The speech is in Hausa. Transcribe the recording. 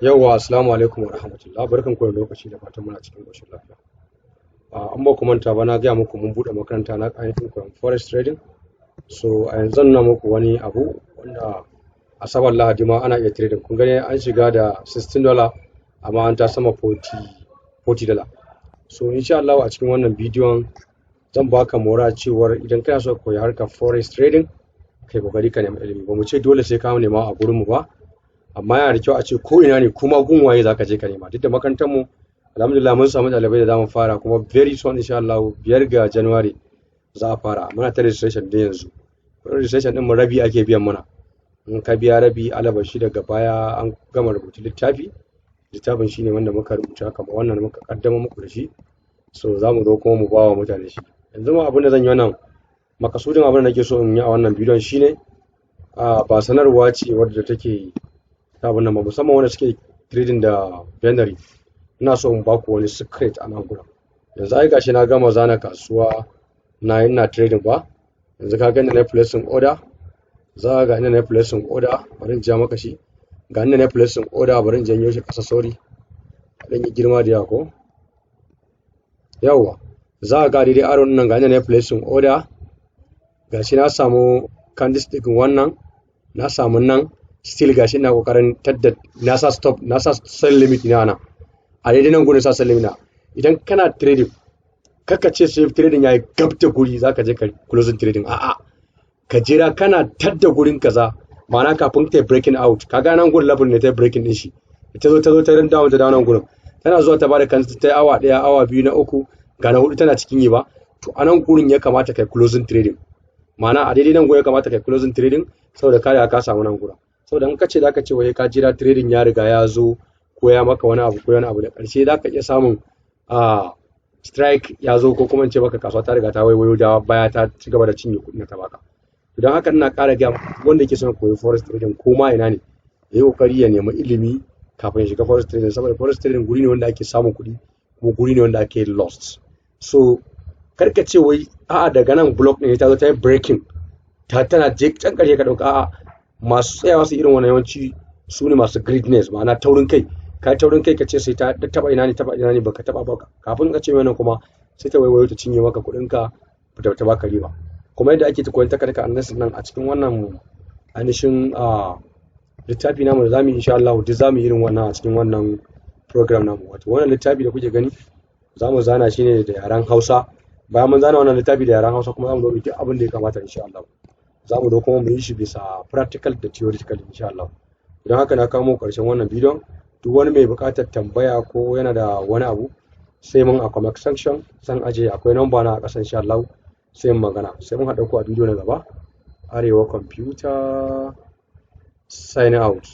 Yawwa, assalamu alaikum wa rahmatullah. Barkan ku da lokaci da fatan muna cikin ƙoshin lafiya. An ba ku manta ba na gaya muku mun buɗe makaranta na ainihin koyon Forex Trading. So a yanzu na muku wani abu wanda asabar Lahadi ma ana iya trading. Kun gani an shiga da $16 amma an ta sama $40. So insha Allah a cikin wannan bidiyon zan baka mora cewar idan kana so ka koyi harkar Forex Trading kai kokari ka nemi ilimi. Ba mu ce dole sai ka nema a gurin mu ba. Amma yana da kyau a ce ko ina ne kuma gunwaye za ka je ka nema. Duk da makarantar mu alhamdulillah mun samu ɗalibai da zamu fara kuma very soon insha Allah 5 ga January za a fara. Muna ta registration da yanzu. Registration din mu rabi ake biyan mana. In ka biya rabi alabashi daga baya an gama rubuta littafi. Littafin shine wanda muka rubuta kamar wannan muka kaddama muku da shi. So za mu zo kuma mu bawa mutane shi. Yanzu ma abin da zan yi wannan makasudin abin da nake so in yi a wannan bidiyon shine ba sanarwa ce wadda take abin nan ba, musamman wanda suke trading da binary. Ina so in baku wani secret a nan gurin. Yanzu ai gashi na gama zana kasuwa ina trading ba. Yanzu ka gani na placing order, za ka ga ina na placing order, bari in ja maka shi. Ga ina na placing order, bari in janyo shi kasa sorry. Dan yi girma da yawa ko. Yawwa, za ka ga daidai aron nan ga ina na placing order. Gashi na samu candlestick wannan, na samu nan still gashi ina kokarin tadda na sa stop, na sa sell limit ina nan. A daidai nan gurin sa sell limit na. Idan kana trading kaka ce sai trading yayi gab da guri zaka je ka closing trading, a'a ka jira kana tadda gurin kaza, ma'ana kafin ta breaking out. Kaga nan gurin level ne ta breaking din shi, ta zo ta rin down ta nan gurin, tana zuwa ta bada kanta ta awa 1 awa 2 na 3 ga na 4 tana cikin yi ba, to a nan gurin ya kamata kai closing trading. Ma'ana a daidai nan gurin ya kamata kai closing trading saboda kare ka samu nan gurin. Saboda in ka ce zaka ce wai ka jira trading ya riga ya zo ko ya maka wani abu ko wani abu da ƙarshe zaka iya samun strike ya zo ko kuma in ce maka kasuwa ta riga ta waiwayo da baya ta ci gaba da cinye kuɗin ta baka. Don haka ina ƙara ga wanda yake son koyi Forex Trading ko ma ina ne yayi kokari ya nemi ilimi kafin ya shiga Forex Trading, saboda Forex Trading guri ne wanda ake samun kuɗi kuma guri ne wanda ake lost. So karka ce wai a'a daga nan block ne ta zo ta yi breaking tana je can ƙarshe ka ɗauka, a'a masu tsayawa su irin wannan yawanci su ne masu greediness, ma'ana taurin kai. Ka taurin kai ka ce sai ta taba ina ne baka taba ba, kafin ka ce wannan kuma sai ta waiwayo ta cinye maka kuɗin ka ta baka riba. Kuma yadda ake koyon takarda analysis nan a cikin wannan ainihin littafi namu da zamu yi insha Allah, duk zamu yi irin wannan a cikin wannan program namu. Wato wannan littafi da kuke gani zamu zana shi ne da yaren Hausa. Bayan mun zana wannan littafi da yaren Hausa kuma zamu zo duk abin da ya kamata insha Allah. Za mu zo kuma mu yi shi bisa practical da theoretical insha Allah. Idan haka na kawo ƙarshen wannan bidiyon, duk wani mai buƙatar tambaya ko yana da wani abu sai mun a comment section san aje akwai number na a ƙasa insha Allah, sai mun magana. Sai mun haɗa ku a bidiyo na gaba. Arewa Computer sign out.